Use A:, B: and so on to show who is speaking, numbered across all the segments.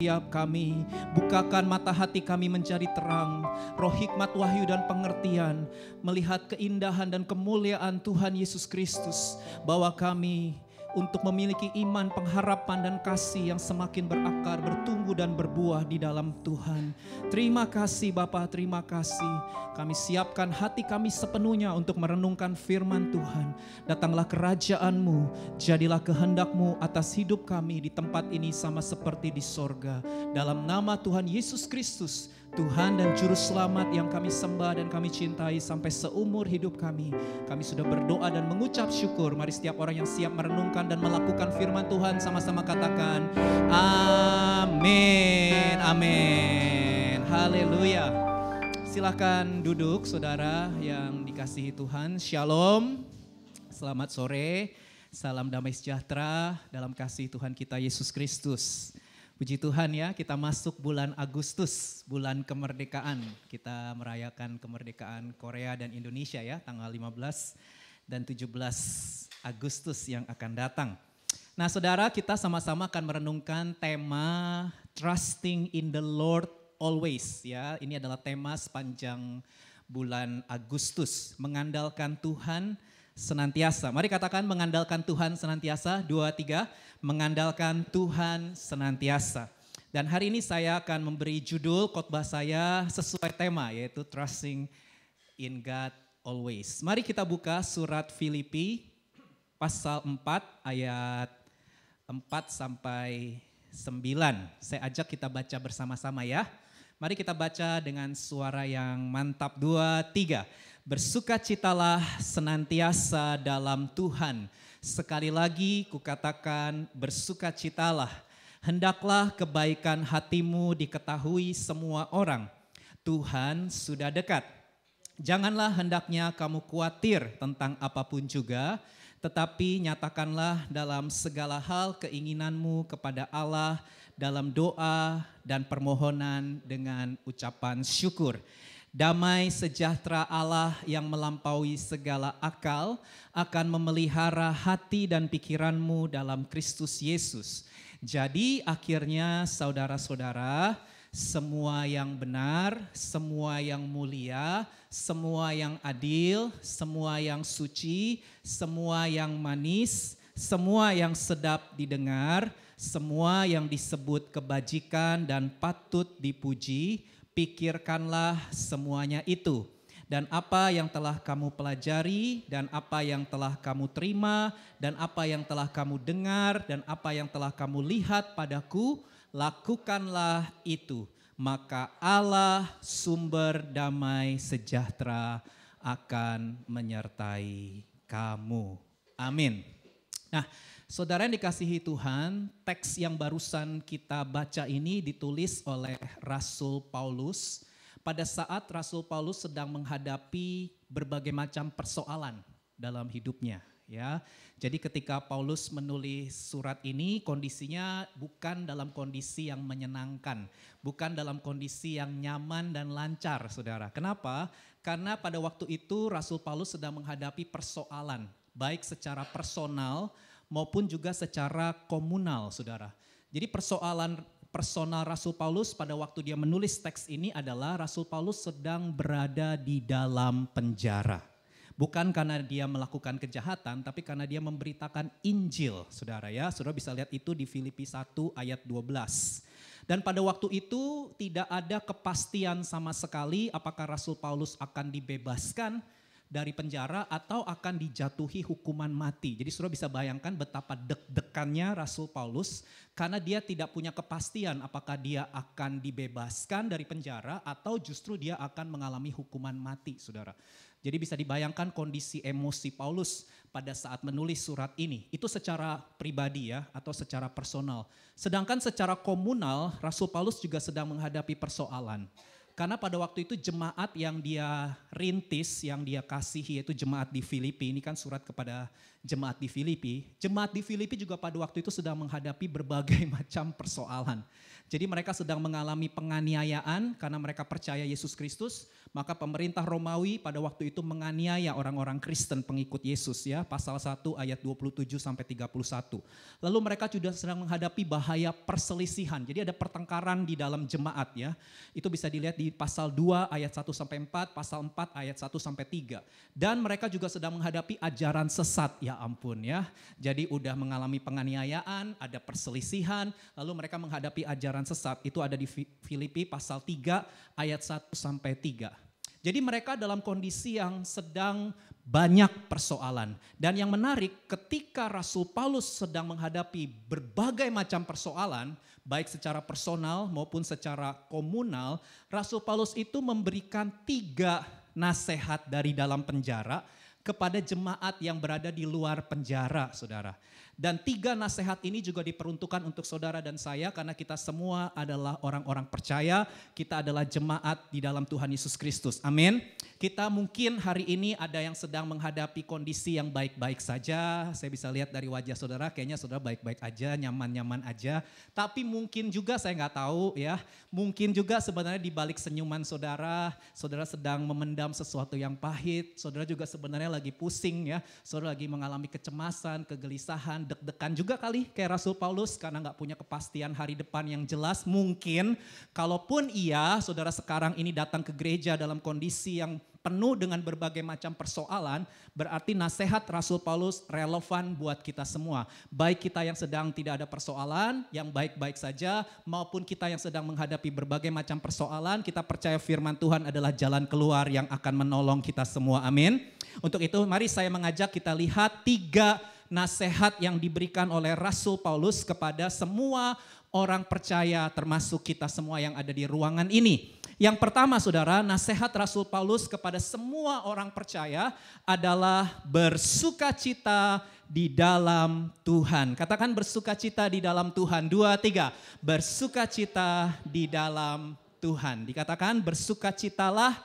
A: setiap kami. Bukakan mata hati kami mencari terang, roh hikmat, wahyu dan pengertian, melihat keindahan dan kemuliaan Tuhan Yesus Kristus. Bawa kami untuk memiliki iman, pengharapan dan kasih yang semakin berakar, bertumbuh dan berbuah di dalam Tuhan. Terima kasih Bapa, terima kasih. Kami siapkan hati kami sepenuhnya untuk merenungkan firman Tuhan. Datanglah kerajaan-Mu, jadilah kehendak-Mu atas hidup kami di tempat ini sama seperti di sorga. Dalam nama Tuhan Yesus Kristus, Tuhan dan Juru Selamat yang kami sembah dan kami cintai sampai seumur hidup kami. Kami sudah berdoa dan mengucap syukur. Mari setiap orang yang siap merenungkan dan melakukan firman Tuhan sama-sama katakan amin, amin, haleluya. Silakan duduk saudara yang dikasihi Tuhan. Shalom, selamat sore, salam damai sejahtera dalam kasih Tuhan kita Yesus Kristus. Puji Tuhan ya, kita masuk bulan Agustus, bulan kemerdekaan. Kita merayakan kemerdekaan Korea dan Indonesia ya, tanggal 15 dan 17 Agustus yang akan datang. Nah saudara, kita sama-sama akan merenungkan tema Trusting in the Lord Always ya. Ini adalah tema sepanjang bulan Agustus, mengandalkan Tuhan senantiasa. Mari katakan mengandalkan Tuhan senantiasa, 2, 3. Mengandalkan Tuhan senantiasa. Dan hari ini saya akan memberi judul khotbah saya sesuai tema, yaitu Trusting in God Always. Mari kita buka surat Filipi pasal 4 ayat 4 sampai 9. Saya ajak kita baca bersama-sama ya. Mari kita baca dengan suara yang mantap, 2, 3. Bersukacitalah senantiasa dalam Tuhan. Sekali lagi kukatakan bersukacitalah. Hendaklah kebaikan hatimu diketahui semua orang. Tuhan sudah dekat. Janganlah hendaknya kamu khawatir tentang apapun juga, tetapi nyatakanlah dalam segala hal keinginanmu kepada Allah dalam doa dan permohonan dengan ucapan syukur. Damai sejahtera Allah yang melampaui segala akal akan memelihara hati dan pikiranmu dalam Kristus Yesus. Jadi akhirnya saudara-saudara, semua yang benar, semua yang mulia, semua yang adil, semua yang suci, semua yang manis, semua yang sedap didengar, semua yang disebut kebajikan dan patut dipuji, pikirkanlah semuanya itu. Dan apa yang telah kamu pelajari, dan apa yang telah kamu terima, dan apa yang telah kamu dengar, dan apa yang telah kamu lihat padaku, lakukanlah itu. Maka Allah sumber damai sejahtera akan menyertai kamu. Amin. Nah, saudara yang dikasihi Tuhan, teks yang barusan kita baca ini ditulis oleh Rasul Paulus pada saat Rasul Paulus sedang menghadapi berbagai macam persoalan dalam hidupnya. Ya, jadi ketika Paulus menulis surat ini kondisinya bukan dalam kondisi yang menyenangkan, bukan dalam kondisi yang nyaman dan lancar, saudara. Kenapa? Karena pada waktu itu Rasul Paulus sedang menghadapi persoalan, baik secara personal maupun juga secara komunal, saudara. Jadi persoalan personal Rasul Paulus pada waktu dia menulis teks ini adalah Rasul Paulus sedang berada di dalam penjara. Bukan karena dia melakukan kejahatan, tapi karena dia memberitakan Injil, saudara ya. Saudara bisa lihat itu di Filipi 1 ayat 12. Dan pada waktu itu tidak ada kepastian sama sekali apakah Rasul Paulus akan dibebaskan dari penjara atau akan dijatuhi hukuman mati. Jadi saudara bisa bayangkan betapa deg-degannya Rasul Paulus karena dia tidak punya kepastian apakah dia akan dibebaskan dari penjara atau justru dia akan mengalami hukuman mati, saudara. Jadi bisa dibayangkan kondisi emosi Paulus pada saat menulis surat ini. Itu secara pribadi ya atau secara personal. Sedangkan secara komunal Rasul Paulus juga sedang menghadapi persoalan. Karena pada waktu itu jemaat yang dia rintis, yang dia kasihi yaitu jemaat di Filipi. Ini kan surat kepada jemaat di Filipi. Jemaat di Filipi juga pada waktu itu sedang menghadapi berbagai macam persoalan. Jadi mereka sedang mengalami penganiayaan karena mereka percaya Yesus Kristus. Maka pemerintah Romawi pada waktu itu menganiaya orang-orang Kristen pengikut Yesus ya. Pasal 1 ayat 27 sampai 31. Lalu mereka juga sedang menghadapi bahaya perselisihan. Jadi ada pertengkaran di dalam jemaat ya. Itu bisa dilihat di pasal 2 ayat 1 sampai 4, pasal 4 ayat 1 sampai 3. Dan mereka juga sedang menghadapi ajaran sesat, ya ampun ya. Jadi udah mengalami penganiayaan, ada perselisihan, lalu mereka menghadapi ajaran sesat. Itu ada di Filipi pasal 3 ayat 1 sampai 3. Jadi mereka dalam kondisi yang sedang banyak persoalan. Dan yang menarik ketika Rasul Paulus sedang menghadapi berbagai macam persoalan, baik secara personal maupun secara komunal, Rasul Paulus itu memberikan 3 nasihat dari dalam penjara kepada jemaat yang berada di luar penjara, saudara. Dan 3 nasihat ini juga diperuntukkan untuk saudara dan saya karena kita semua adalah orang-orang percaya, kita adalah jemaat di dalam Tuhan Yesus Kristus. Amin. Kita mungkin hari ini ada yang sedang menghadapi kondisi yang baik-baik saja. Saya bisa lihat dari wajah saudara, kayaknya saudara baik-baik aja, nyaman-nyaman aja. Tapi mungkin juga saya nggak tahu ya, mungkin juga sebenarnya di balik senyuman saudara, saudara sedang memendam sesuatu yang pahit. Saudara juga sebenarnya lagi pusing ya, saudara lagi mengalami kecemasan, kegelisahan, deg-degan juga kali kayak Rasul Paulus karena nggak punya kepastian hari depan yang jelas. Mungkin kalaupun iya saudara sekarang ini datang ke gereja dalam kondisi yang penuh dengan berbagai macam persoalan, berarti nasihat Rasul Paulus relevan buat kita semua. Baik kita yang sedang tidak ada persoalan, yang baik-baik saja, maupun kita yang sedang menghadapi berbagai macam persoalan, kita percaya firman Tuhan adalah jalan keluar yang akan menolong kita semua. Amin. Untuk itu mari saya mengajak kita lihat 3 nasihat yang diberikan oleh Rasul Paulus kepada semua orang percaya termasuk kita semua yang ada di ruangan ini. Yang pertama saudara, nasihat Rasul Paulus kepada semua orang percaya adalah bersukacita di dalam Tuhan. Katakan bersukacita di dalam Tuhan. 2, 3. Bersukacita di dalam Tuhan. Dikatakan bersukacitalah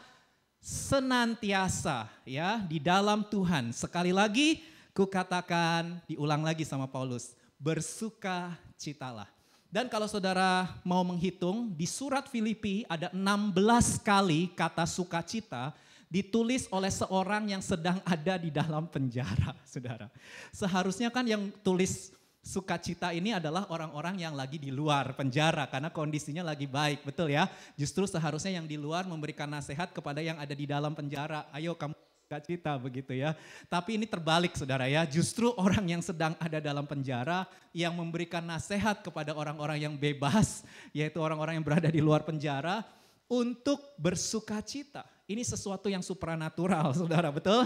A: senantiasa ya di dalam Tuhan. Sekali lagi kukatakan, diulang lagi sama Paulus, bersukacitalah. Dan kalau saudara mau menghitung, di surat Filipi ada 16 kali kata sukacita ditulis oleh seorang yang sedang ada di dalam penjara, saudara. Seharusnya kan yang tulis sukacita ini adalah orang-orang yang lagi di luar penjara karena kondisinya lagi baik, betul ya? Justru seharusnya yang di luar memberikan nasihat kepada yang ada di dalam penjara. Ayo kamu sukacita begitu ya. Tapi ini terbalik saudara ya, justru orang yang sedang ada dalam penjara yang memberikan nasihat kepada orang-orang yang bebas, yaitu orang-orang yang berada di luar penjara untuk bersukacita. Ini sesuatu yang supranatural saudara, betul?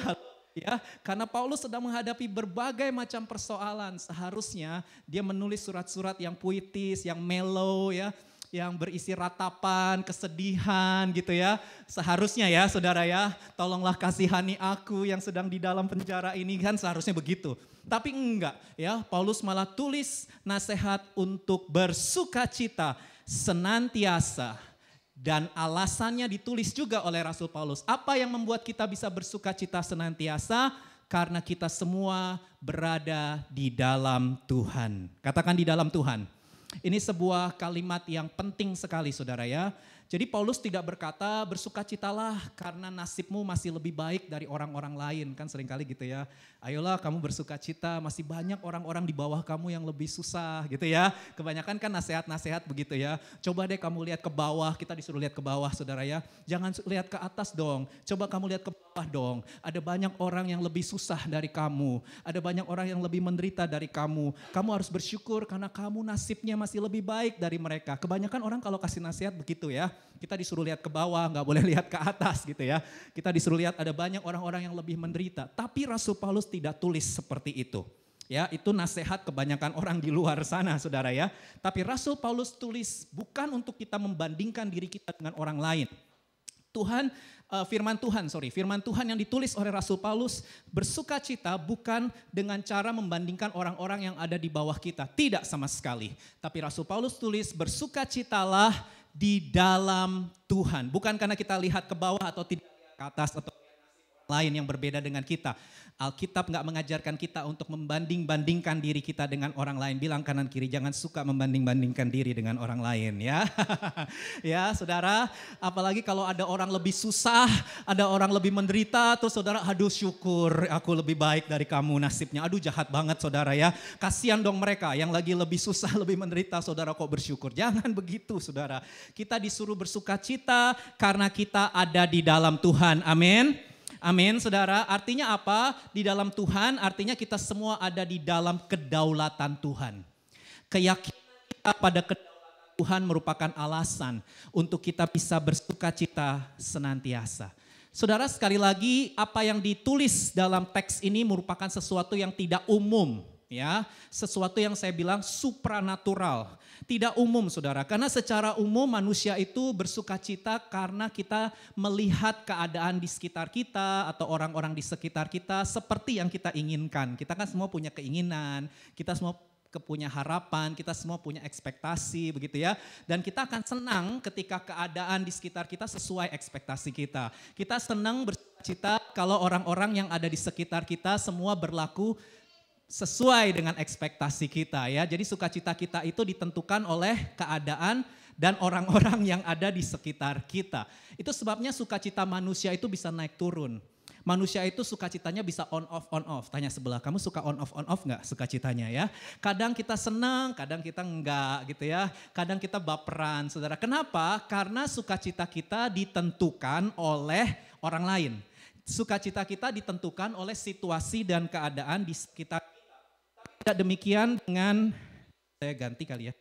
A: Ya, karena Paulus sedang menghadapi berbagai macam persoalan, seharusnya dia menulis surat-surat yang puitis, yang mellow ya, yang berisi ratapan, kesedihan gitu ya. Seharusnya ya saudara ya, tolonglah kasihani aku yang sedang di dalam penjara ini, kan seharusnya begitu. Tapi enggak ya, Paulus malah tulis nasihat untuk bersukacita senantiasa. Dan alasannya ditulis juga oleh Rasul Paulus. Apa yang membuat kita bisa bersukacita senantiasa? Karena kita semua berada di dalam Tuhan. Katakan di dalam Tuhan. Ini sebuah kalimat yang penting sekali saudara ya. Jadi Paulus tidak berkata bersukacitalah karena nasibmu masih lebih baik dari orang-orang lain. Kan seringkali gitu ya. Ayolah kamu bersukacita, masih banyak orang-orang di bawah kamu yang lebih susah gitu ya. Kebanyakan kan nasihat-nasihat begitu ya. Coba deh kamu lihat ke bawah, kita disuruh lihat ke bawah saudara ya. Jangan lihat ke atas dong, coba kamu lihat ke bawah dong. Ada banyak orang yang lebih susah dari kamu. Ada banyak orang yang lebih menderita dari kamu. Kamu harus bersyukur karena kamu nasibnya masih lebih baik dari mereka. Kebanyakan orang kalau kasih nasihat begitu ya. Kita disuruh lihat ke bawah, gak boleh lihat ke atas gitu ya. Kita disuruh lihat ada banyak orang-orang yang lebih menderita. Tapi Rasul Paulus tidak tulis seperti itu. Ya, itu nasihat kebanyakan orang di luar sana saudara ya. Tapi Rasul Paulus tulis bukan untuk kita membandingkan diri kita dengan orang lain. Firman Tuhan yang ditulis oleh Rasul Paulus, bersukacita bukan dengan cara membandingkan orang-orang yang ada di bawah kita. Tidak sama sekali. Tapi Rasul Paulus tulis bersukacitalah di dalam Tuhan. Bukan karena kita lihat ke bawah atau tidak lihat ke atas atau lain yang berbeda dengan kita. Alkitab nggak mengajarkan kita untuk membanding-bandingkan diri kita dengan orang lain. Bilang kanan kiri, jangan suka membanding-bandingkan diri dengan orang lain ya. Ya saudara, apalagi kalau ada orang lebih susah, ada orang lebih menderita, terus saudara, aduh syukur aku lebih baik dari kamu nasibnya. Aduh jahat banget saudara ya. Kasihan dong mereka yang lagi lebih susah, lebih menderita, saudara kok bersyukur. Jangan begitu saudara. Kita disuruh bersuka cita karena kita ada di dalam Tuhan. Amin. Amin saudara, artinya apa? Di dalam Tuhan artinya kita semua ada di dalam kedaulatan Tuhan. Keyakinan kita pada kedaulatan Tuhan merupakan alasan untuk kita bisa bersuka cita senantiasa. Saudara, sekali lagi apa yang ditulis dalam teks ini merupakan sesuatu yang tidak umum. Ya, sesuatu yang saya bilang supranatural, tidak umum saudara, karena secara umum manusia itu bersuka cita karena kita melihat keadaan di sekitar kita atau orang-orang di sekitar kita seperti yang kita inginkan. Kita kan semua punya keinginan, kita semua punya harapan, kita semua punya ekspektasi begitu ya. Dan kita akan senang ketika keadaan di sekitar kita sesuai ekspektasi kita. Kita senang bersuka cita kalau orang-orang yang ada di sekitar kita semua berlaku sesuai dengan ekspektasi kita ya. Jadi sukacita kita itu ditentukan oleh keadaan dan orang-orang yang ada di sekitar kita. Itu sebabnya sukacita manusia itu bisa naik turun. Manusia itu sukacitanya bisa on off. Tanya sebelah, kamu suka on off nggak sukacitanya ya? Kadang kita senang, kadang kita enggak gitu ya. Kadang kita baperan saudara. Kenapa? Karena sukacita kita ditentukan oleh orang lain. Sukacita kita ditentukan oleh situasi dan keadaan di sekitar. Tidak demikian dengan, saya ganti kali ya.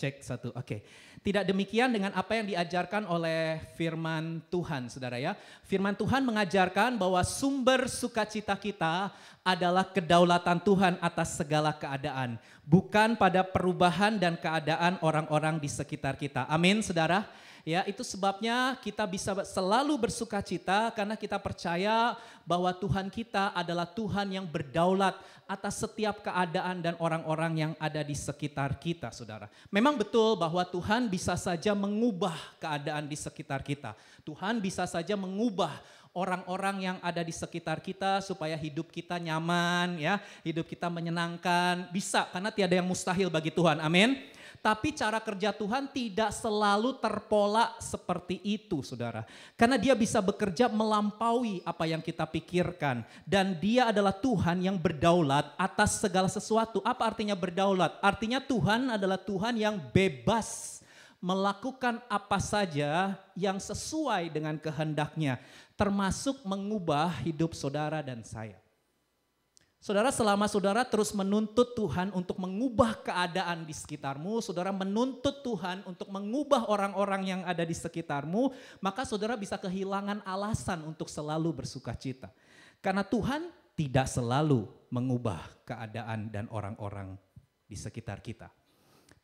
A: Cek satu, oke. Tidak demikian dengan apa yang diajarkan oleh firman Tuhan, saudara ya. Firman Tuhan mengajarkan bahwa sumber sukacita kita adalah kedaulatan Tuhan atas segala keadaan. Bukan pada perubahan dan keadaan orang-orang di sekitar kita. Amin, saudara. Ya, itu sebabnya kita bisa selalu bersuka cita karena kita percaya bahwa Tuhan kita adalah Tuhan yang berdaulat atas setiap keadaan dan orang-orang yang ada di sekitar kita, saudara. Memang betul bahwa Tuhan bisa saja mengubah keadaan di sekitar kita. Tuhan bisa saja mengubah orang-orang yang ada di sekitar kita supaya hidup kita nyaman, ya, hidup kita menyenangkan. Bisa, karena tiada yang mustahil bagi Tuhan. Amin. Tapi cara kerja Tuhan tidak selalu terpola seperti itu, saudara. Karena dia bisa bekerja melampaui apa yang kita pikirkan. Dan dia adalah Tuhan yang berdaulat atas segala sesuatu. Apa artinya berdaulat? Artinya Tuhan adalah Tuhan yang bebas melakukan apa saja yang sesuai dengan kehendaknya. Termasuk mengubah hidup saudara dan saya. Saudara, selama saudara terus menuntut Tuhan untuk mengubah keadaan di sekitarmu, saudara menuntut Tuhan untuk mengubah orang-orang yang ada di sekitarmu, maka saudara bisa kehilangan alasan untuk selalu bersuka cita. Karena Tuhan tidak selalu mengubah keadaan dan orang-orang di sekitar kita.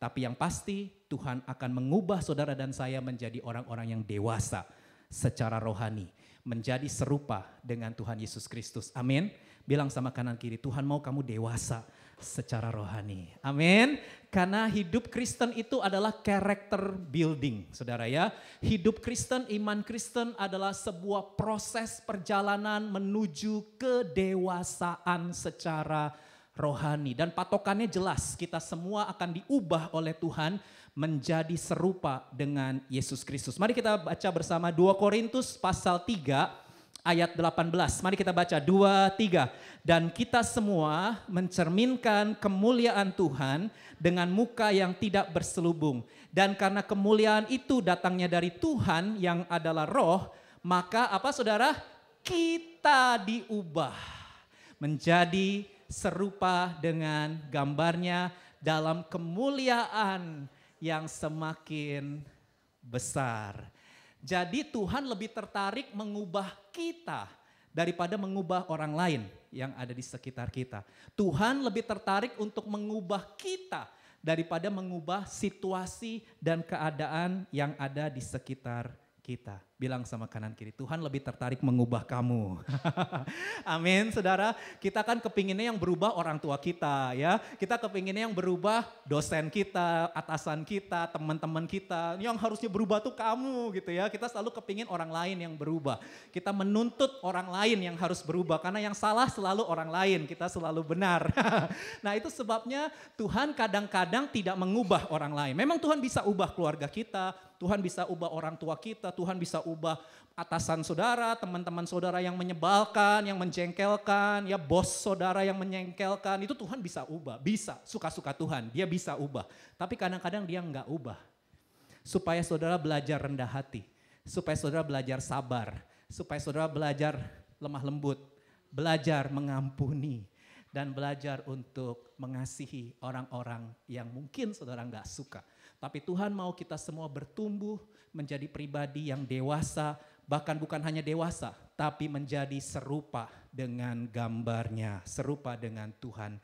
A: Tapi yang pasti Tuhan akan mengubah saudara dan saya menjadi orang-orang yang dewasa secara rohani, menjadi serupa dengan Tuhan Yesus Kristus. Amin. Bilang sama kanan kiri, Tuhan mau kamu dewasa secara rohani. Amin. Karena hidup Kristen itu adalah character building, saudara ya. Hidup Kristen, iman Kristen adalah sebuah proses perjalanan menuju kedewasaan secara rohani. Dan patokannya jelas, kita semua akan diubah oleh Tuhan menjadi serupa dengan Yesus Kristus. Mari kita baca bersama 2 Korintus pasal 3 ayat 18. Mari kita baca 2, 3. Dan kita semua mencerminkan kemuliaan Tuhan dengan muka yang tidak berselubung. Dan karena kemuliaan itu datangnya dari Tuhan yang adalah Roh, maka apa saudara? Kita diubah menjadi serupa dengan gambarnya dalam kemuliaan yang semakin besar. Jadi Tuhan lebih tertarik mengubah kita daripada mengubah orang lain yang ada di sekitar kita. Tuhan lebih tertarik untuk mengubah kita daripada mengubah situasi dan keadaan yang ada di sekitar kita. Bilang sama kanan kiri, Tuhan lebih tertarik mengubah kamu. Amin, saudara. Kita kan kepinginnya yang berubah orang tua kita ya. Kita kepinginnya yang berubah dosen kita, atasan kita, teman-teman kita. Yang harusnya berubah tuh kamu gitu ya. Kita selalu kepingin orang lain yang berubah. Kita menuntut orang lain yang harus berubah. Karena yang salah selalu orang lain, kita selalu benar. Nah itu sebabnya Tuhan kadang-kadang tidak mengubah orang lain. Memang Tuhan bisa ubah keluarga kita, Tuhan bisa ubah orang tua kita, Tuhan bisa ubah atasan saudara, teman-teman saudara yang menyebalkan, yang menjengkelkan, ya bos saudara yang menjengkelkan, itu Tuhan bisa ubah, bisa, suka-suka Tuhan, dia bisa ubah. Tapi kadang-kadang dia enggak ubah. Supaya saudara belajar rendah hati, supaya saudara belajar sabar, supaya saudara belajar lemah lembut, belajar mengampuni, dan belajar untuk mengasihi orang-orang yang mungkin saudara enggak suka. Tapi Tuhan mau kita semua bertumbuh menjadi pribadi yang dewasa, bahkan bukan hanya dewasa, tapi menjadi serupa dengan gambarnya, serupa dengan Tuhan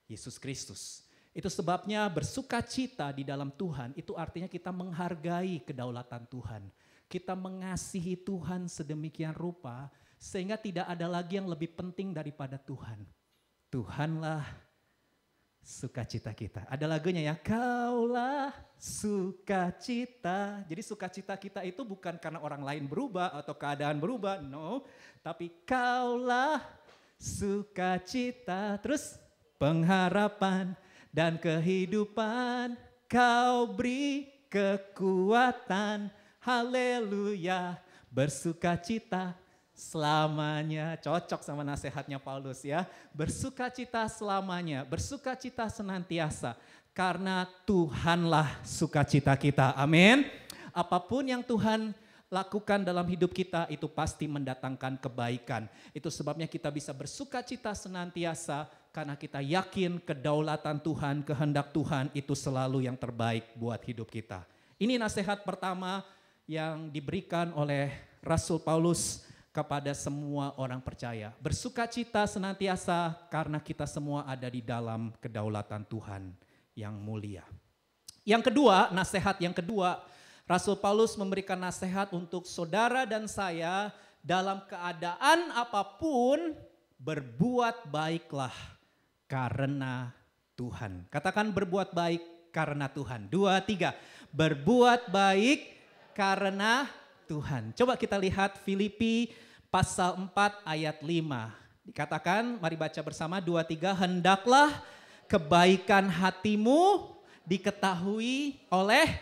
A: Yesus Kristus. Itu sebabnya bersukacita di dalam Tuhan, itu artinya kita menghargai kedaulatan Tuhan. Kita mengasihi Tuhan sedemikian rupa, sehingga tidak ada lagi yang lebih penting daripada Tuhan. Tuhanlah sukacita kita. Ada lagunya ya, kaulah sukacita. Jadi sukacita kita itu bukan karena orang lain berubah atau keadaan berubah, no. Tapi kaulah sukacita. Terus pengharapan dan kehidupan, kau beri kekuatan. Haleluya, bersukacita selamanya. Cocok sama nasihatnya Paulus ya. Bersukacita selamanya, bersukacita senantiasa. Karena Tuhanlah sukacita kita. Amin. Apapun yang Tuhan lakukan dalam hidup kita itu pasti mendatangkan kebaikan. Itu sebabnya kita bisa bersukacita senantiasa karena kita yakin kedaulatan Tuhan, kehendak Tuhan itu selalu yang terbaik buat hidup kita. Ini nasihat pertama yang diberikan oleh Rasul Paulus kepada semua orang percaya. Bersukacita senantiasa karena kita semua ada di dalam kedaulatan Tuhan yang mulia. Yang kedua, nasihat yang kedua, Rasul Paulus memberikan nasihat untuk saudara dan saya dalam keadaan apapun berbuat baiklah karena Tuhan. Katakan berbuat baik karena Tuhan. 2, 3. Berbuat baik karena Tuhan. Coba kita lihat Filipi pasal 4 ayat 5. Dikatakan, mari baca bersama 2, 3. Hendaklah kebaikan hatimu diketahui oleh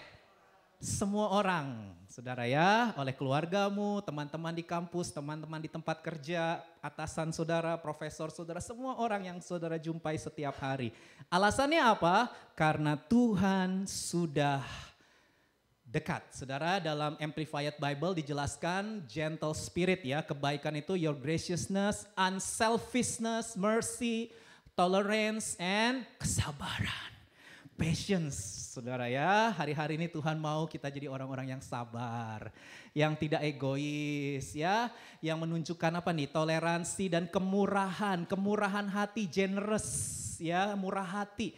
A: semua orang. Saudara ya, oleh keluargamu, teman-teman di kampus, teman-teman di tempat kerja, atasan saudara, profesor saudara, semua orang yang saudara jumpai setiap hari. Alasannya apa? Karena Tuhan sudah dekat. Saudara, dalam Amplified Bible dijelaskan gentle spirit ya. Kebaikan itu your graciousness, unselfishness, mercy, tolerance, and kesabaran. Patience, saudara ya. Hari-hari ini Tuhan mau kita jadi orang-orang yang sabar. Yang tidak egois ya. Yang menunjukkan apa nih? Toleransi dan kemurahan. Kemurahan hati, generous ya, murah hati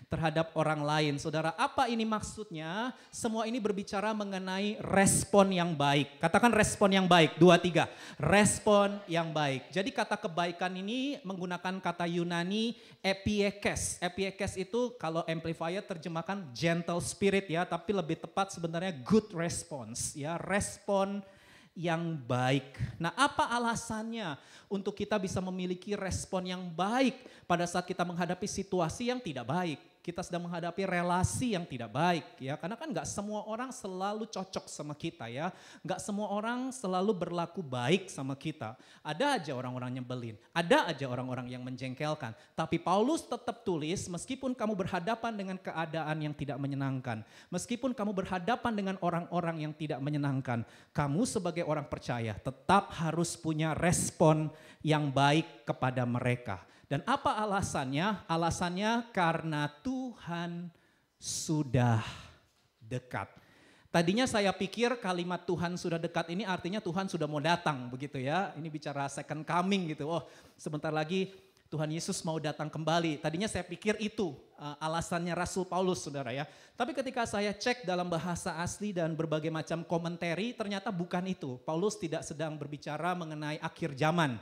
A: terhadap orang lain. Saudara, apa ini maksudnya? Semua ini berbicara mengenai respon yang baik. Katakan respon yang baik. 2, 3. Respon yang baik. Jadi kata kebaikan ini menggunakan kata Yunani epiekes. Epiekes itu kalau amplifier terjemahkan gentle spirit ya, tapi lebih tepat sebenarnya good response ya, respon yang baik. Nah, apa alasannya untuk kita bisa memiliki respon yang baik pada saat kita menghadapi situasi yang tidak baik? Kita sedang menghadapi relasi yang tidak baik ya, karena kan gak semua orang selalu cocok sama kita ya, gak semua orang selalu berlaku baik sama kita. Ada aja orang-orang nyebelin, ada aja orang-orang yang menjengkelkan. Tapi Paulus tetap tulis, meskipun kamu berhadapan dengan keadaan yang tidak menyenangkan, meskipun kamu berhadapan dengan orang-orang yang tidak menyenangkan, kamu sebagai orang percaya tetap harus punya respon yang baik kepada mereka. Dan apa alasannya? Alasannya karena Tuhan sudah dekat. Tadinya saya pikir kalimat Tuhan sudah dekat ini artinya Tuhan sudah mau datang begitu ya. Ini bicara second coming gitu. Oh, sebentar lagi Tuhan Yesus mau datang kembali. Tadinya saya pikir itu alasannya Rasul Paulus, saudara ya. Tapi ketika saya cek dalam bahasa asli dan berbagai macam komentari, ternyata bukan itu. Paulus tidak sedang berbicara mengenai akhir zaman.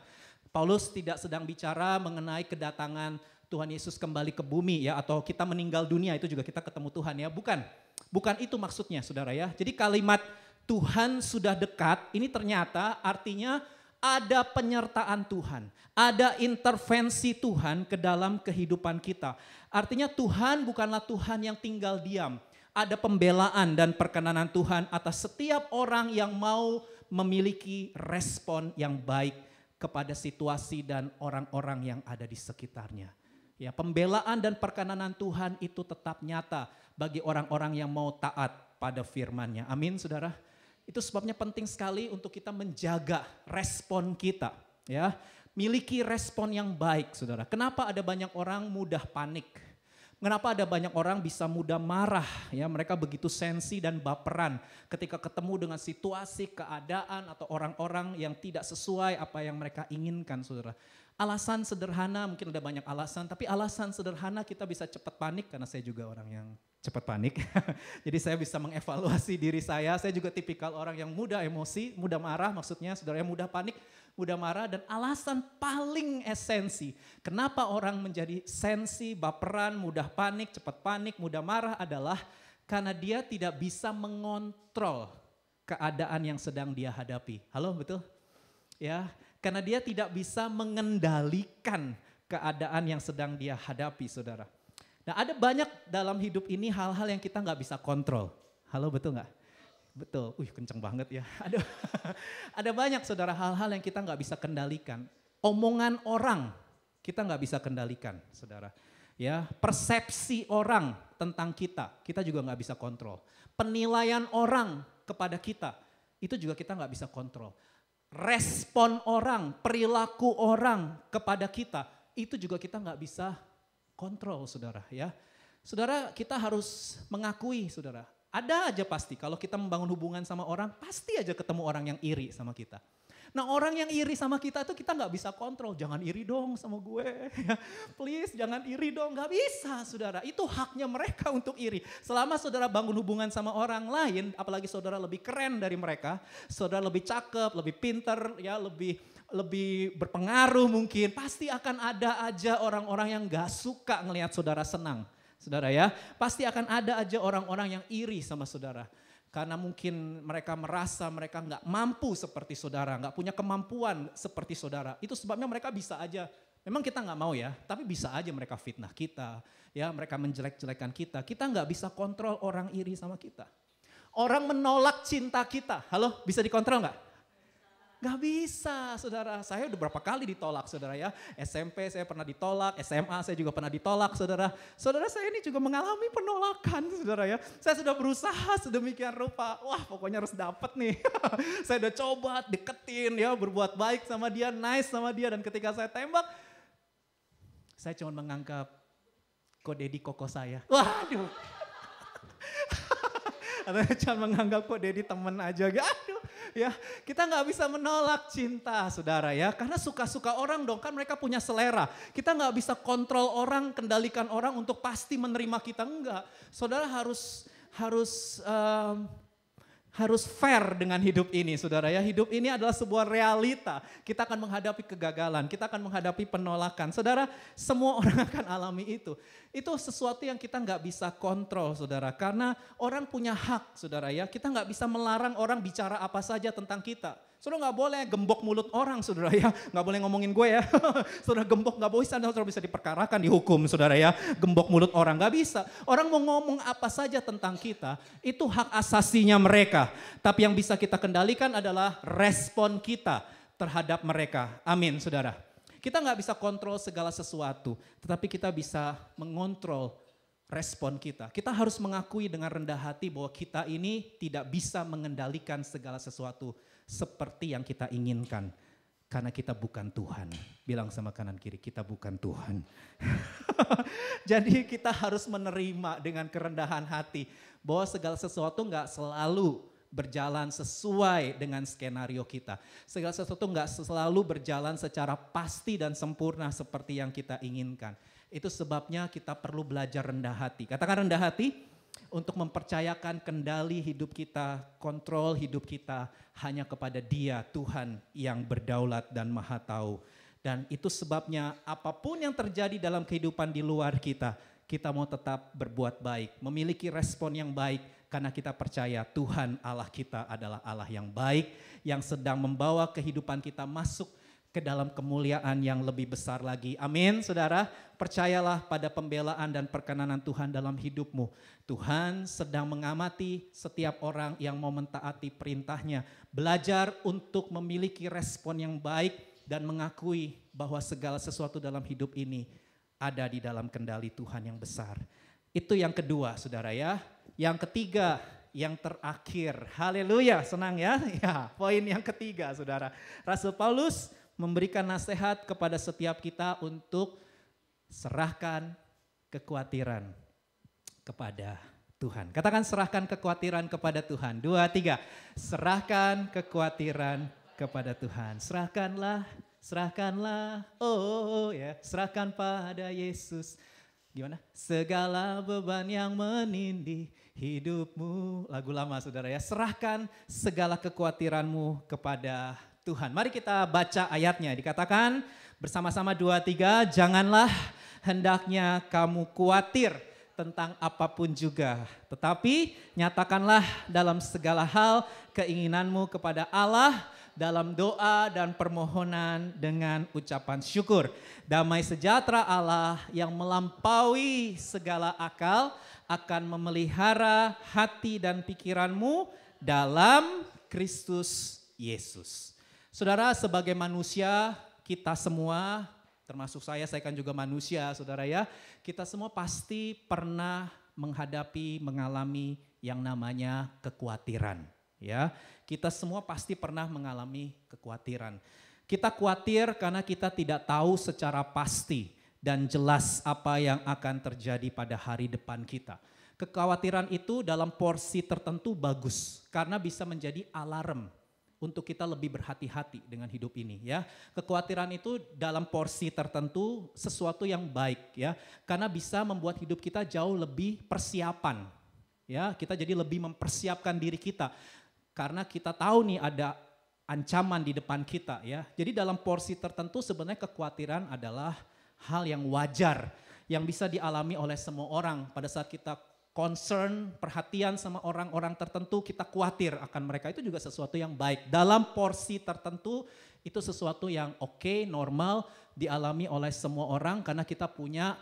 A: Paulus tidak sedang bicara mengenai kedatangan Tuhan Yesus kembali ke bumi ya, atau kita meninggal dunia itu juga kita ketemu Tuhan ya. Bukan itu maksudnya, saudara ya. Jadi kalimat Tuhan sudah dekat, ini ternyata artinya ada penyertaan Tuhan, ada intervensi Tuhan ke dalam kehidupan kita. Artinya Tuhan bukanlah Tuhan yang tinggal diam. Ada pembelaan dan perkenanan Tuhan atas setiap orang yang mau memiliki respon yang baik kepada situasi dan orang-orang yang ada di sekitarnya. Ya, pembelaan dan perkenanan Tuhan itu tetap nyata bagi orang-orang yang mau taat pada firman-Nya. Amin, saudara. Itu sebabnya penting sekali untuk kita menjaga respon kita, ya. Miliki respon yang baik, saudara. Kenapa ada banyak orang mudah panik? Kenapa ada banyak orang bisa mudah marah? Ya, mereka begitu sensi dan baperan ketika ketemu dengan situasi, keadaan atau orang-orang yang tidak sesuai apa yang mereka inginkan, saudara. Alasan sederhana, mungkin ada banyak alasan, tapi alasan sederhana kita bisa cepat panik karena saya juga orang yang cepat panik. Jadi saya bisa mengevaluasi diri saya juga tipikal orang yang mudah emosi, mudah marah, maksudnya saudara yang mudah panik, mudah marah. Dan alasan paling esensi kenapa orang menjadi sensi, baperan, mudah panik, cepat panik, mudah marah adalah karena dia tidak bisa mengontrol keadaan yang sedang dia hadapi. Halo, betul? Ya, karena dia tidak bisa mengendalikan keadaan yang sedang dia hadapi, saudara. Nah, ada banyak dalam hidup ini hal-hal yang kita nggak bisa kontrol. Halo, betul nggak? Betul. Kenceng banget ya. Ada banyak, saudara, hal-hal yang kita nggak bisa kendalikan. Omongan orang kita nggak bisa kendalikan, saudara. Ya, persepsi orang tentang kita juga nggak bisa kontrol. Penilaian orang kepada kita, itu juga kita nggak bisa kontrol. Respon orang, perilaku orang kepada kita, itu juga kita nggak bisa kontrol, saudara ya. Saudara, kita harus mengakui, saudara, ada aja pasti kalau kita membangun hubungan sama orang, pasti aja ketemu orang yang iri sama kita. Nah, orang yang iri sama kita itu kita nggak bisa kontrol. Jangan iri dong sama gue, please jangan iri dong. Nggak bisa, saudara. Itu haknya mereka untuk iri. Selama saudara bangun hubungan sama orang lain, apalagi saudara lebih keren dari mereka, saudara lebih cakep, lebih pinter, ya lebih berpengaruh mungkin, pasti akan ada aja orang-orang yang gak suka ngelihat saudara senang. Saudara ya, pasti akan ada aja orang-orang yang iri sama saudara. Karena mungkin mereka merasa mereka gak mampu seperti saudara, gak punya kemampuan seperti saudara. Itu sebabnya mereka bisa aja, memang kita gak mau ya, tapi bisa aja mereka fitnah kita, ya mereka menjelek-jelekan kita. Kita gak bisa kontrol orang iri sama kita. Orang menolak cinta kita, halo, bisa dikontrol gak? Gak bisa, saudara. Saya udah berapa kali ditolak, saudara ya. SMP saya pernah ditolak, SMA saya juga pernah ditolak, saudara. Saudara, saya ini juga mengalami penolakan, saudara ya. Saya sudah berusaha sedemikian rupa. Wah, pokoknya harus dapet nih. Saya udah coba deketin ya, berbuat baik sama dia, nice sama dia. Dan ketika saya tembak, saya cuma menganggap kok Dedi koko saya. Waduh. Atau cuma menganggap kok Dedi temen aja. Aduh. Ya, kita nggak bisa menolak cinta, saudara ya, karena suka-suka orang dong, kan mereka punya selera. Kita nggak bisa kontrol orang, kendalikan orang untuk pasti menerima kita, enggak. Saudara harus fair dengan hidup ini, saudara ya. Hidup ini adalah sebuah realita. Kita akan menghadapi kegagalan, kita akan menghadapi penolakan. Saudara, semua orang akan alami itu. Itu sesuatu yang kita nggak bisa kontrol, saudara. Karena orang punya hak, saudara ya. Kita nggak bisa melarang orang bicara apa saja tentang kita. Saudara nggak boleh gembok mulut orang, saudara ya. Nggak boleh ngomongin gue ya. Saudara gembok nggak boleh, saudara bisa diperkarakan, dihukum, saudara ya. Gembok mulut orang nggak bisa. Orang mau ngomong apa saja tentang kita, itu hak asasinya mereka. Tapi yang bisa kita kendalikan adalah respon kita terhadap mereka. Amin, saudara. Kita nggak bisa kontrol segala sesuatu, tetapi kita bisa mengontrol respon kita. Kita harus mengakui dengan rendah hati bahwa kita ini tidak bisa mengendalikan segala sesuatu seperti yang kita inginkan. Karena kita bukan Tuhan. Bilang sama kanan kiri, kita bukan Tuhan. Jadi kita harus menerima dengan kerendahan hati bahwa segala sesuatu nggak selalu berjalan sesuai dengan skenario kita. Segala sesuatu nggak selalu berjalan secara pasti dan sempurna seperti yang kita inginkan. Itu sebabnya kita perlu belajar rendah hati. Katakan rendah hati, untuk mempercayakan kendali hidup kita, kontrol hidup kita hanya kepada Dia, Tuhan yang berdaulat dan maha tahu. Dan itu sebabnya apapun yang terjadi dalam kehidupan di luar kita mau tetap berbuat baik, memiliki respon yang baik, karena kita percaya Tuhan Allah kita adalah Allah yang baik, yang sedang membawa kehidupan kita masuk ke dalam kemuliaan yang lebih besar lagi. Amin, saudara. Percayalah pada pembelaan dan perkenanan Tuhan dalam hidupmu. Tuhan sedang mengamati setiap orang yang mau mentaati perintahnya. Belajar untuk memiliki respon yang baik dan mengakui bahwa segala sesuatu dalam hidup ini ada di dalam kendali Tuhan yang besar. Itu yang kedua, saudara ya. Yang ketiga, yang terakhir. Haleluya, senang ya? Ya, poin yang ketiga, saudara. Rasul Paulus memberikan nasihat kepada setiap kita untuk serahkan kekhawatiran kepada Tuhan. Katakan serahkan kekhawatiran kepada Tuhan. 2, 3. Serahkan kekhawatiran kepada Tuhan. Serahkanlah, ya, serahkan pada Yesus. Gimana? Segala beban yang menindih hidupmu. Lagu lama, saudara ya. Serahkan segala kekhawatiranmu kepada Tuhan. Mari kita baca ayatnya. Dikatakan bersama-sama 2, 3. Janganlah hendaknya kamu khawatir tentang apapun juga. Tetapi nyatakanlah dalam segala hal keinginanmu kepada Allah dalam doa dan permohonan dengan ucapan syukur. Damai sejahtera Allah yang melampaui segala akal akan memelihara hati dan pikiranmu dalam Kristus Yesus. Saudara, sebagai manusia, kita semua, termasuk saya kan juga manusia, saudara ya. Kita semua pasti pernah mengalami yang namanya kekhawatiran. Ya, kita semua pasti pernah mengalami kekhawatiran. Kita khawatir karena kita tidak tahu secara pasti dan jelas apa yang akan terjadi pada hari depan kita. Kekhawatiran itu dalam porsi tertentu bagus karena bisa menjadi alarm untuk kita lebih berhati-hati dengan hidup ini ya. Kekhawatiran itu dalam porsi tertentu sesuatu yang baik ya, karena bisa membuat hidup kita jauh lebih persiapan. Ya, kita jadi lebih mempersiapkan diri kita. Karena kita tahu nih ada ancaman di depan kita ya. Jadi dalam porsi tertentu sebenarnya kekhawatiran adalah hal yang wajar. Yang bisa dialami oleh semua orang. Pada saat kita concern, perhatian sama orang-orang tertentu, kita khawatir akan mereka. Itu juga sesuatu yang baik. Dalam porsi tertentu itu sesuatu yang oke, normal, dialami oleh semua orang. Karena kita punya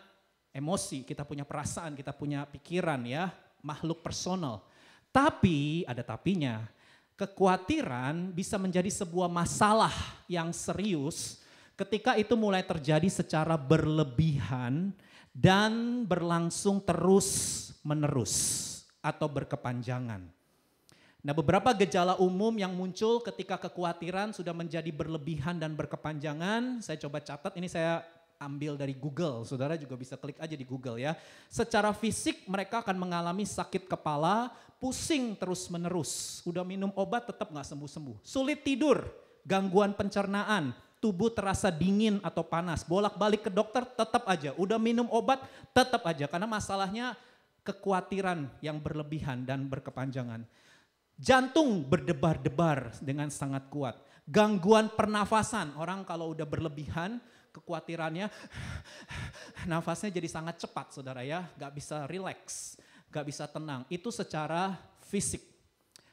A: emosi, kita punya perasaan, kita punya pikiran ya. Makhluk personal. Tapi, ada tapinya. Kekhawatiran bisa menjadi sebuah masalah yang serius ketika itu mulai terjadi secara berlebihan dan berlangsung terus-menerus atau berkepanjangan. Nah, beberapa gejala umum yang muncul ketika kekhawatiran sudah menjadi berlebihan dan berkepanjangan, saya coba catat, ini saya ambil dari Google, saudara juga bisa klik aja di Google ya. Secara fisik mereka akan mengalami sakit kepala, pusing terus menerus, udah minum obat tetap gak sembuh-sembuh. Sulit tidur, gangguan pencernaan, tubuh terasa dingin atau panas, bolak-balik ke dokter tetap aja, udah minum obat tetap aja. Karena masalahnya kekhawatiran yang berlebihan dan berkepanjangan. Jantung berdebar-debar dengan sangat kuat. Gangguan pernafasan, orang kalau udah berlebihan, kekhawatirannya, nafasnya jadi sangat cepat saudara ya, gak bisa relax, gak bisa tenang. Itu secara fisik.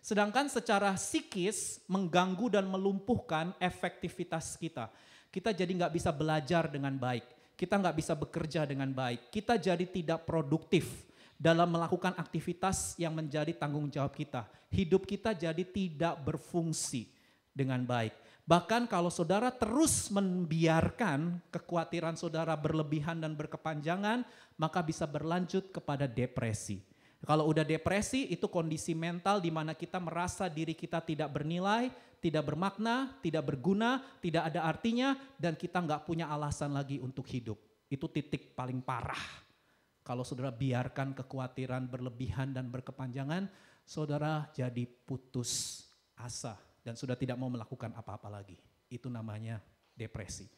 A: Sedangkan secara psikis mengganggu dan melumpuhkan efektivitas kita. Kita jadi gak bisa belajar dengan baik, kita gak bisa bekerja dengan baik, kita jadi tidak produktif dalam melakukan aktivitas yang menjadi tanggung jawab kita. Hidup kita jadi tidak berfungsi dengan baik. Bahkan kalau saudara terus membiarkan kekhawatiran saudara berlebihan dan berkepanjangan, maka bisa berlanjut kepada depresi. Kalau udah depresi itu kondisi mental di mana kita merasa diri kita tidak bernilai, tidak bermakna, tidak berguna, tidak ada artinya, dan kita nggak punya alasan lagi untuk hidup. Itu titik paling parah. Kalau saudara biarkan kekhawatiran berlebihan dan berkepanjangan, saudara jadi putus asa dan sudah tidak mau melakukan apa-apa lagi. Itu namanya depresi.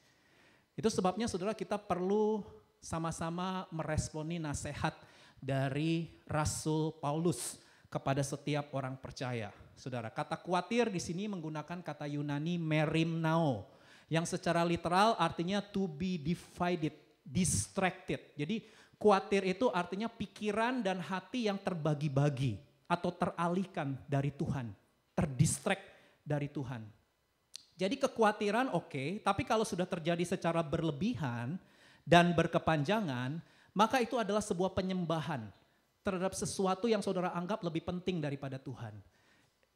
A: Itu sebabnya saudara kita perlu sama-sama meresponi nasihat dari Rasul Paulus kepada setiap orang percaya. Saudara, kata khawatir di sini menggunakan kata Yunani merimnao, yang secara literal artinya to be divided, distracted. Jadi khawatir itu artinya pikiran dan hati yang terbagi-bagi atau teralihkan dari Tuhan, terdistract dari Tuhan. Jadi kekhawatiran oke, tapi kalau sudah terjadi secara berlebihan dan berkepanjangan, maka itu adalah sebuah penyembahan terhadap sesuatu yang saudara anggap lebih penting daripada Tuhan.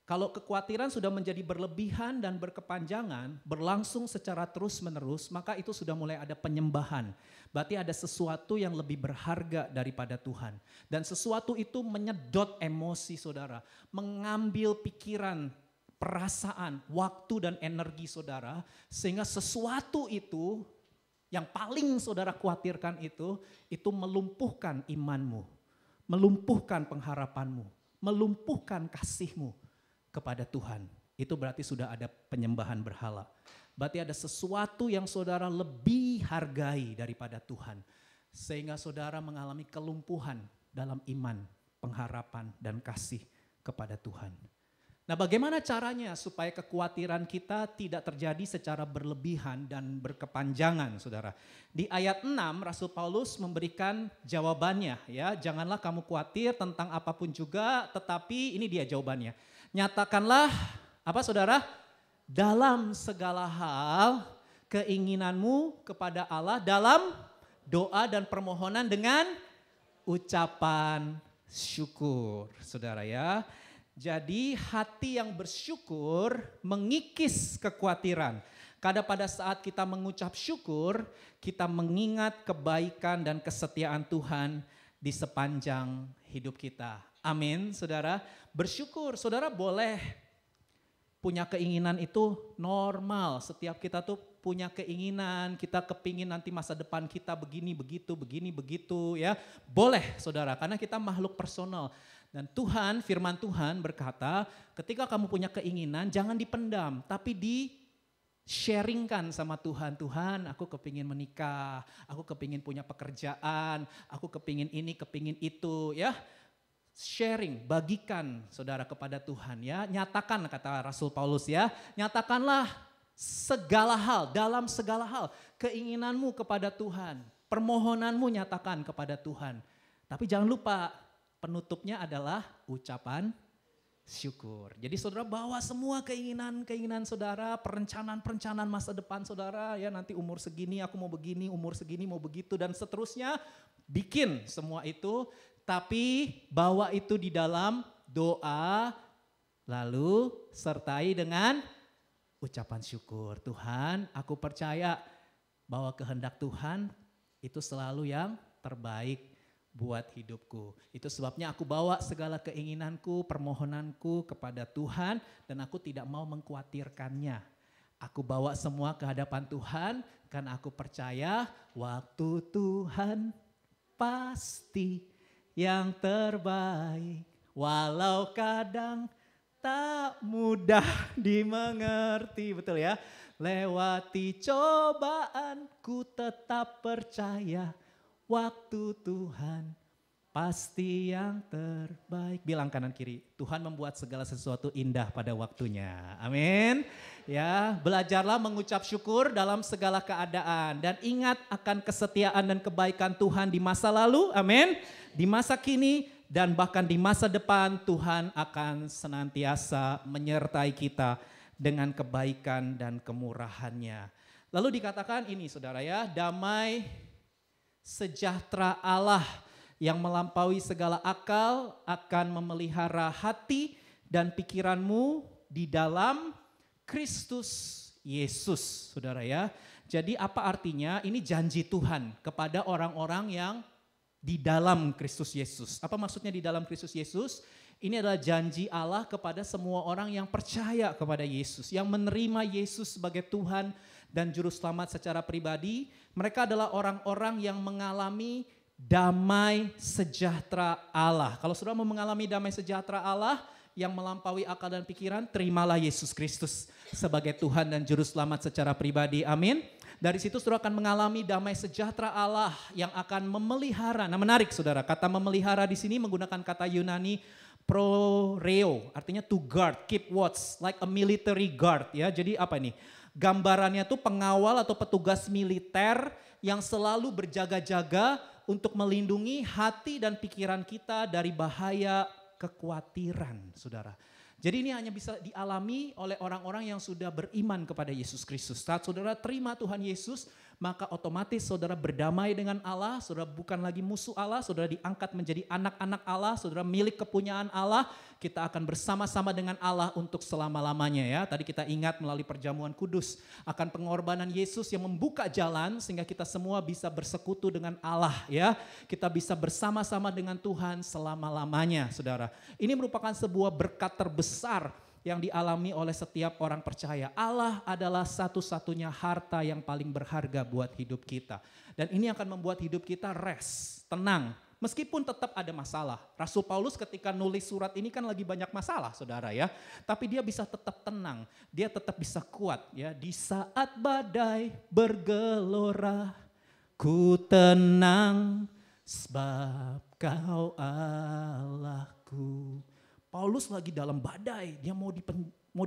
A: Kalau kekhawatiran sudah menjadi berlebihan dan berkepanjangan, berlangsung secara terus-menerus, maka itu sudah mulai ada penyembahan. Berarti ada sesuatu yang lebih berharga daripada Tuhan. Dan sesuatu itu menyedot emosi saudara, mengambil pikiran, perasaan, waktu dan energi saudara, sehingga sesuatu itu yang paling saudara khawatirkan itu melumpuhkan imanmu, melumpuhkan pengharapanmu, melumpuhkan kasihmu kepada Tuhan. Itu berarti sudah ada penyembahan berhala. Berarti ada sesuatu yang saudara lebih hargai daripada Tuhan. Sehingga saudara mengalami kelumpuhan dalam iman, pengharapan dan kasih kepada Tuhan. Nah, bagaimana caranya supaya kekhawatiran kita tidak terjadi secara berlebihan dan berkepanjangan, saudara? Di ayat 6, Rasul Paulus memberikan jawabannya, ya. Janganlah kamu khawatir tentang apapun juga, tetapi ini dia jawabannya. Nyatakanlah, apa saudara? Dalam segala hal, keinginanmu kepada Allah dalam doa dan permohonan dengan ucapan syukur, saudara ya. Jadi hati yang bersyukur mengikis kekhawatiran. Karena pada saat kita mengucap syukur, kita mengingat kebaikan dan kesetiaan Tuhan di sepanjang hidup kita. Amin, saudara. Bersyukur, saudara boleh punya keinginan itu normal. Setiap kita tuh punya keinginan, kita kepingin nanti masa depan kita begini, begitu ya. Boleh saudara, karena kita makhluk personal. Dan Tuhan, firman Tuhan berkata, ketika kamu punya keinginan jangan dipendam, tapi di-sharingkan sama Tuhan. Tuhan, aku kepingin menikah, aku kepingin punya pekerjaan, aku kepingin ini, kepingin itu ya. Sharing, bagikan saudara kepada Tuhan ya. Nyatakan kata Rasul Paulus ya, nyatakanlah segala hal, dalam segala hal, keinginanmu kepada Tuhan. Permohonanmu nyatakan kepada Tuhan. Tapi jangan lupa, penutupnya adalah ucapan syukur. Jadi saudara bawa semua keinginan saudara, perencanaan masa depan saudara, ya nanti umur segini aku mau begini, umur segini mau begitu dan seterusnya. Bikin semua itu, tapi bawa itu di dalam doa, lalu sertai dengan ucapan syukur. Tuhan, aku percaya bahwa kehendak Tuhan itu selalu yang terbaik buat hidupku. Itu sebabnya aku bawa segala keinginanku, permohonanku kepada Tuhan dan aku tidak mau mengkhawatirkannya. Aku bawa semua ke hadapan Tuhan karena aku percaya waktu Tuhan pasti yang terbaik. Walau kadang tak mudah dimengerti, betul ya. Lewati cobaan ku tetap percaya waktu Tuhan pasti yang terbaik. Bilang kanan kiri, Tuhan membuat segala sesuatu indah pada waktunya. Amin. Ya, belajarlah mengucap syukur dalam segala keadaan dan ingat akan kesetiaan dan kebaikan Tuhan di masa lalu. Amin. Di masa kini dan bahkan di masa depan Tuhan akan senantiasa menyertai kita dengan kebaikan dan kemurahannya. Lalu dikatakan ini saudara ya, damai sejahtera Allah yang melampaui segala akal akan memelihara hati dan pikiranmu di dalam Kristus Yesus, saudara ya. Jadi apa artinya? Ini janji Tuhan kepada orang-orang yang di dalam Kristus Yesus. Apa maksudnya di dalam Kristus Yesus? Ini adalah janji Allah kepada semua orang yang percaya kepada Yesus, yang menerima Yesus sebagai Tuhan dan Juru Selamat secara pribadi. Mereka adalah orang-orang yang mengalami damai sejahtera Allah. Kalau saudara mau mengalami damai sejahtera Allah yang melampaui akal dan pikiran, terimalah Yesus Kristus sebagai Tuhan dan Juru Selamat secara pribadi. Amin. Dari situ saudara akan mengalami damai sejahtera Allah yang akan memelihara. Nah menarik saudara, kata memelihara di sini menggunakan kata Yunani proreo, artinya to guard, keep watch, like a military guard ya. Jadi apa ini? Gambarannya tuh pengawal atau petugas militer yang selalu berjaga-jaga untuk melindungi hati dan pikiran kita dari bahaya kekhawatiran, saudara. Jadi ini hanya bisa dialami oleh orang-orang yang sudah beriman kepada Yesus Kristus. Saat saudara terima Tuhan Yesus, maka otomatis saudara berdamai dengan Allah, saudara bukan lagi musuh Allah, saudara diangkat menjadi anak-anak Allah, saudara milik kepunyaan Allah, kita akan bersama-sama dengan Allah untuk selama-lamanya ya. Tadi kita ingat melalui perjamuan kudus akan pengorbanan Yesus yang membuka jalan sehingga kita semua bisa bersekutu dengan Allah ya. Kita bisa bersama-sama dengan Tuhan selama-lamanya saudara. Ini merupakan sebuah berkat terbesar yang dialami oleh setiap orang percaya. Allah adalah satu-satunya harta yang paling berharga buat hidup kita. Dan ini akan membuat hidup kita rest, tenang. Meskipun tetap ada masalah. Rasul Paulus ketika nulis surat ini kan lagi banyak masalah saudara ya. Tapi dia bisa tetap tenang, dia tetap bisa kuat ya. Di saat badai bergelora, ku tenang sebab kau Allahku. Paulus lagi dalam badai, dia mau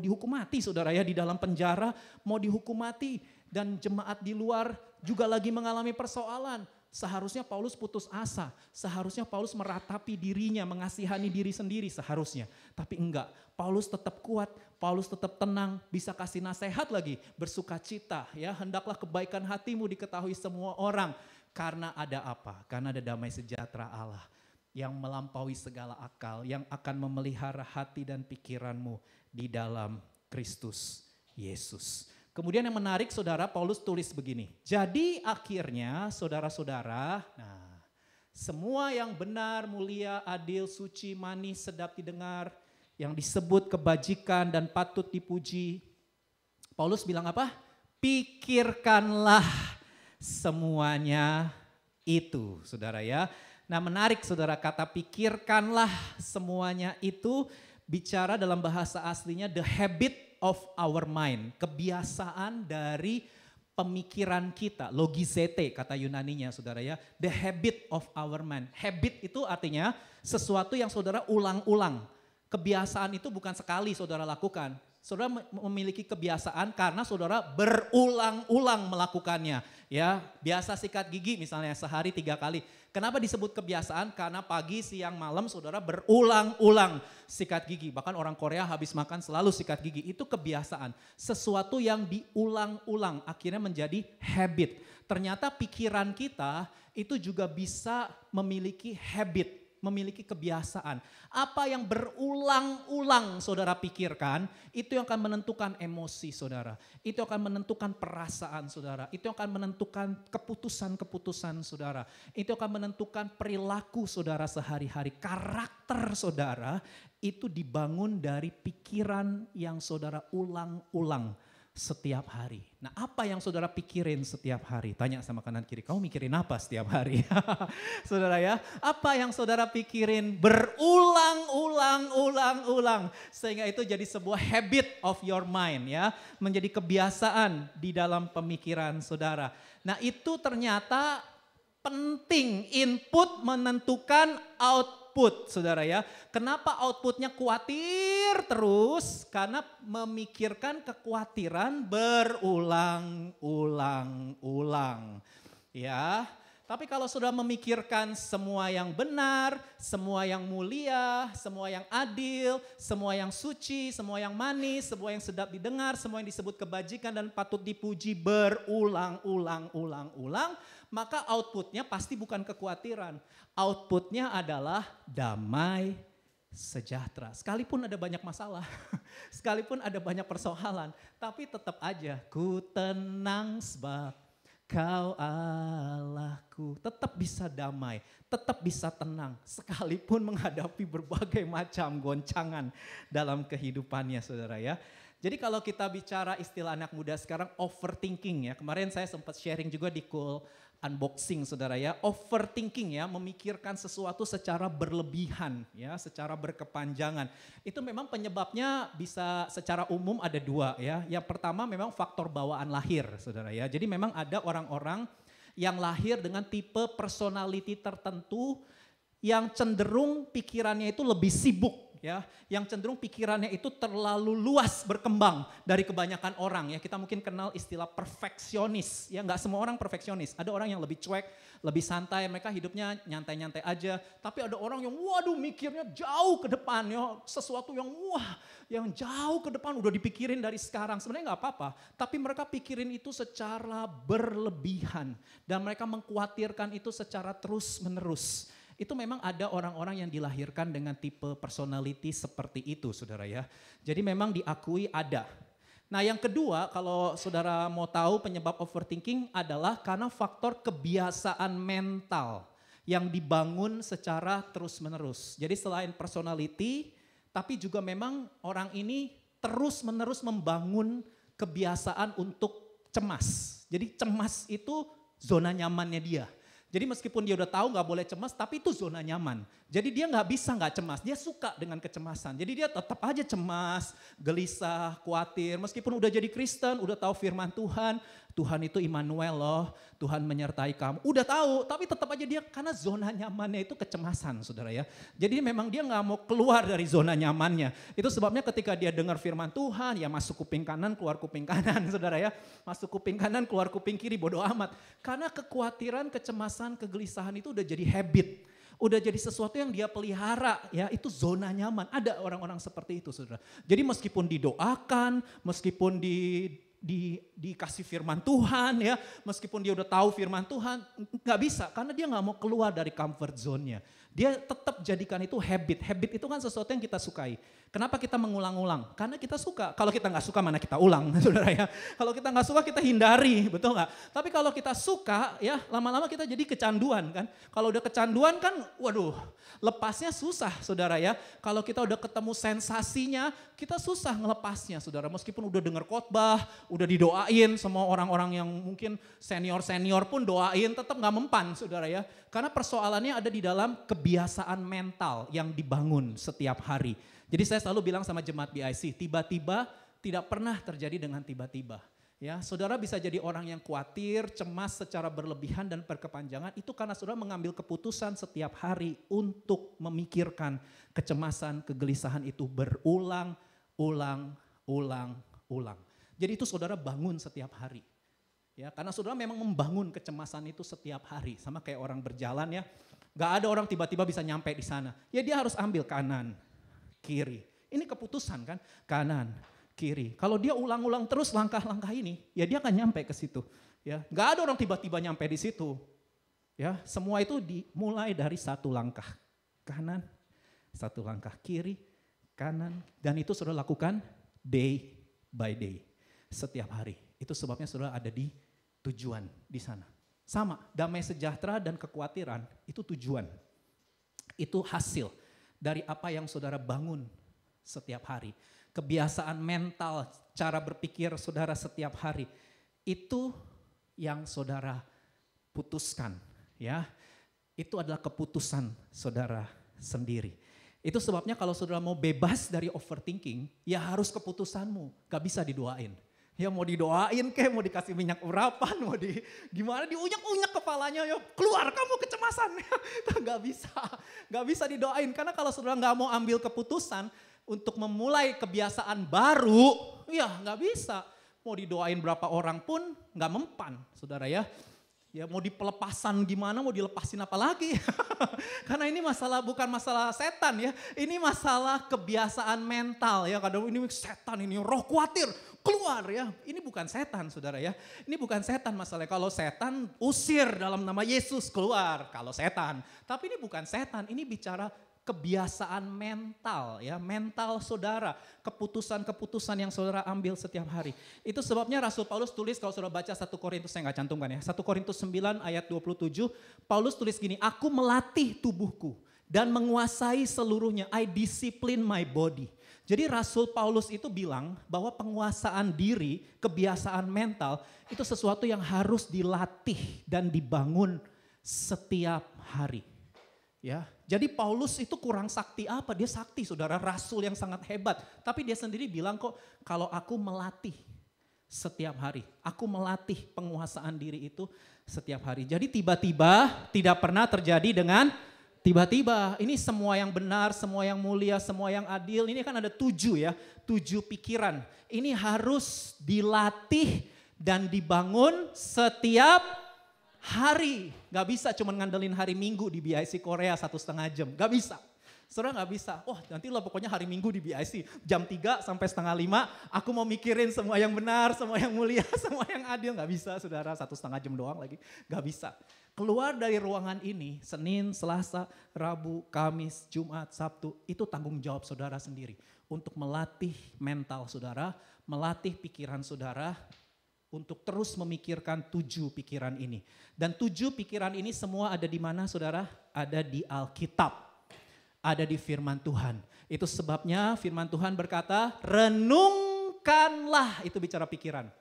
A: dihukum mati saudara ya, di dalam penjara mau dihukum mati. Dan jemaat di luar juga lagi mengalami persoalan. Seharusnya Paulus putus asa, seharusnya Paulus meratapi dirinya, mengasihani diri sendiri seharusnya. Tapi enggak, Paulus tetap kuat, Paulus tetap tenang, bisa kasih nasihat lagi, bersukacita ya. Hendaklah kebaikan hatimu diketahui semua orang. Karena ada apa? Karena ada damai sejahtera Allah yang melampaui segala akal, yang akan memelihara hati dan pikiranmu di dalam Kristus Yesus. Kemudian yang menarik saudara, Paulus tulis begini. Jadi akhirnya saudara-saudara, nah semua yang benar, mulia, adil, suci, manis, sedap didengar, yang disebut kebajikan dan patut dipuji. Paulus bilang apa? Pikirkanlah semuanya itu saudara ya. Nah menarik saudara, kata pikirkanlah semuanya itu bicara dalam bahasa aslinya the habit of our mind, kebiasaan dari pemikiran kita, logizete kata Yunaninya saudara ya, the habit of our mind. Habit itu artinya sesuatu yang saudara ulang-ulang, kebiasaan itu bukan sekali saudara lakukan. Saudara memiliki kebiasaan karena saudara berulang-ulang melakukannya. Ya, biasa sikat gigi misalnya sehari 3 kali. Kenapa disebut kebiasaan? Karena pagi, siang, malam saudara berulang-ulang sikat gigi. Bahkan orang Korea habis makan selalu sikat gigi. Itu kebiasaan. Sesuatu yang diulang-ulang akhirnya menjadi habit. Ternyata pikiran kita itu juga bisa memiliki habit, memiliki kebiasaan. Apa yang berulang-ulang saudara pikirkan, itu yang akan menentukan emosi saudara. Itu akan menentukan perasaan saudara. Itu akan menentukan keputusan-keputusan saudara. Itu akan menentukan perilaku saudara sehari-hari. Karakter saudara itu dibangun dari pikiran yang saudara ulang-ulang setiap hari. Nah apa yang saudara pikirin setiap hari? Tanya sama kanan kiri, kamu mikirin apa setiap hari? Saudara ya, apa yang saudara pikirin berulang-ulang. Sehingga itu jadi sebuah habit of your mind ya. Menjadi kebiasaan di dalam pemikiran saudara. Nah itu ternyata penting, input menentukan output saudara ya. Kenapa outputnya khawatir terus? Karena memikirkan kekhawatiran berulang-ulang. Ya, tapi kalau sudah memikirkan semua yang benar, semua yang mulia, semua yang adil, semua yang suci, semua yang manis, semua yang sedap didengar, semua yang disebut kebajikan dan patut dipuji berulang-ulang, maka outputnya pasti bukan kekhawatiran. Outputnya adalah damai sejahtera. Sekalipun ada banyak masalah, sekalipun ada banyak persoalan, tapi tetap aja ku tenang sebab kau Allahku. Tetap bisa damai, tetap bisa tenang, sekalipun menghadapi berbagai macam goncangan dalam kehidupannya saudara ya. Jadi kalau kita bicara istilah anak muda sekarang overthinking ya. Kemarin saya sempat sharing juga di Cool unboxing saudara ya, overthinking ya, memikirkan sesuatu secara berlebihan ya, secara berkepanjangan. Itu memang penyebabnya bisa secara umum ada dua ya. Yang pertama memang faktor bawaan lahir saudara ya. Jadi memang ada orang-orang yang lahir dengan tipe personality tertentu yang cenderung pikirannya itu lebih sibuk. Ya, yang cenderung pikirannya itu terlalu luas berkembang dari kebanyakan orang ya. Kita mungkin kenal istilah perfeksionis ya, nggak semua orang perfeksionis. Ada orang yang lebih cuek, lebih santai, mereka hidupnya nyantai-nyantai aja. Tapi ada orang yang waduh mikirnya jauh ke depan ya, sesuatu yang yang jauh ke depan udah dipikirin dari sekarang. Sebenarnya nggak apa-apa, tapi mereka pikirin itu secara berlebihan dan mereka mengkhawatirkan itu secara terus-menerus. Itu memang ada orang-orang yang dilahirkan dengan tipe personality seperti itu saudara ya. Jadi memang diakui ada. Nah yang kedua kalau saudara mau tahu penyebab overthinking adalah karena faktor kebiasaan mental yang dibangun secara terus-menerus. Jadi selain personality tapi juga memang orang ini terus-menerus membangun kebiasaan untuk cemas. Jadi cemas itu zona nyamannya dia. Jadi meskipun dia udah tahu gak boleh cemas, tapi itu zona nyaman. Jadi dia gak bisa gak cemas, dia suka dengan kecemasan. Jadi dia tetap aja cemas, gelisah, khawatir. Meskipun udah jadi Kristen, udah tahu firman Tuhan, Tuhan itu Immanuel loh, Tuhan menyertai kamu. Udah tahu, tapi tetap aja dia karena zona nyamannya itu kecemasan saudara ya. Jadi memang dia gak mau keluar dari zona nyamannya. Itu sebabnya ketika dia dengar firman Tuhan, ya masuk kuping kanan, keluar kuping kanan saudara ya. Masuk kuping kanan, keluar kuping kiri, bodo amat. Karena kekhawatiran, kecemasan, kegelisahan itu udah jadi habit. Udah jadi sesuatu yang dia pelihara ya, itu zona nyaman. Ada orang-orang seperti itu saudara. Jadi meskipun didoakan, meskipun dikasih firman Tuhan ya, meskipun dia udah tahu firman Tuhan, nggak bisa karena dia nggak mau keluar dari comfort zone-nya. Dia tetap jadikan itu habit. Habit itu kan sesuatu yang kita sukai. Kenapa kita mengulang-ulang? Karena kita suka. Kalau kita nggak suka mana kita ulang, saudara ya. Kalau kita nggak suka kita hindari, betul nggak? Tapi kalau kita suka ya lama-lama kita jadi kecanduan kan. Kalau udah kecanduan kan, waduh, lepasnya susah, saudara ya. Kalau kita udah ketemu sensasinya, kita susah ngelepasnya, saudara. Meskipun udah dengar khotbah, udah didoain, semua orang-orang yang mungkin senior-senior pun doain, tetap nggak mempan, saudara ya. Karena persoalannya ada di dalam kebiasaan mental yang dibangun setiap hari. Jadi saya selalu bilang sama jemaat BIC, tiba-tiba tidak pernah terjadi dengan tiba-tiba. Ya, saudara bisa jadi orang yang khawatir, cemas secara berlebihan dan berkepanjangan itu karena saudara mengambil keputusan setiap hari untuk memikirkan kecemasan, kegelisahan itu berulang. Jadi itu saudara bangun setiap hari. Ya, karena saudara memang membangun kecemasan itu setiap hari, sama kayak orang berjalan ya. Gak ada orang tiba-tiba bisa nyampe di sana. Ya dia harus ambil kanan, kiri. Ini keputusan kan, kanan, kiri. Kalau dia ulang-ulang terus langkah-langkah ini, ya dia akan nyampe ke situ. Ya, nggak ada orang tiba-tiba nyampe di situ. Ya, semua itu dimulai dari satu langkah kanan, satu langkah kiri, kanan, dan itu saudara lakukan day by day, setiap hari. Itu sebabnya saudara ada di tujuan di sana. Sama, damai sejahtera dan kekhawatiran itu tujuan. Itu hasil dari apa yang saudara bangun setiap hari. Kebiasaan mental, cara berpikir saudara setiap hari. Itu yang saudara putuskan. Ya, itu adalah keputusan saudara sendiri. Itu sebabnya kalau saudara mau bebas dari overthinking, ya harus keputusanmu. Gak bisa didoain. Ya mau didoain kayak mau dikasih minyak urapan, mau gimana diunyak-unyak kepalanya, ya keluar kamu kecemasan. Gak bisa didoain. Karena kalau saudara gak mau ambil keputusan untuk memulai kebiasaan baru, ya gak bisa. Mau didoain berapa orang pun gak mempan saudara ya. Ya mau dipelepasan gimana, mau dilepasin apa lagi. Karena ini masalah bukan masalah setan ya. Ini masalah kebiasaan mental ya. Kadang ini setan, ini roh khawatir, keluar ya. Ini bukan setan saudara ya. Ini bukan setan masalahnya. Kalau setan usir dalam nama Yesus keluar. Kalau setan. Tapi ini bukan setan, ini bicara kebiasaan mental ya, mental saudara, keputusan-keputusan yang saudara ambil setiap hari. Itu sebabnya Rasul Paulus tulis, kalau saudara baca 1 Korintus, saya nggak cantumkan ya, 1 Korintus 9 ayat 27, Paulus tulis gini, aku melatih tubuhku dan menguasai seluruhnya, I discipline my body. Jadi Rasul Paulus itu bilang bahwa penguasaan diri, kebiasaan mental itu sesuatu yang harus dilatih dan dibangun setiap hari. Ya, jadi Paulus itu kurang sakti apa? Dia sakti, saudara, rasul yang sangat hebat. Tapi dia sendiri bilang kok, kalau aku melatih setiap hari, aku melatih penguasaan diri itu setiap hari. Jadi tiba-tiba tidak pernah terjadi dengan tiba-tiba. Ini semua yang benar, semua yang mulia, semua yang adil. Ini kan ada 7 ya, 7 pikiran. Ini harus dilatih dan dibangun setiap hari. Gak bisa cuma ngandelin hari Minggu di BIC Korea 1,5 jam. Gak bisa. Saudara gak bisa. Oh nanti lo pokoknya hari Minggu di BIC. Jam 3 sampai 4:30 aku mau mikirin semua yang benar, semua yang mulia, semua yang adil. Gak bisa saudara, 1,5 jam doang lagi. Gak bisa. Keluar dari ruangan ini Senin, Selasa, Rabu, Kamis, Jumat, Sabtu. Itu tanggung jawab saudara sendiri. Untuk melatih mental saudara, melatih pikiran saudara. Untuk terus memikirkan 7 pikiran ini. Dan 7 pikiran ini semua ada di mana saudara? Ada di Alkitab. Ada di firman Tuhan. Itu sebabnya firman Tuhan berkata, renungkanlah, itu bicara pikiran.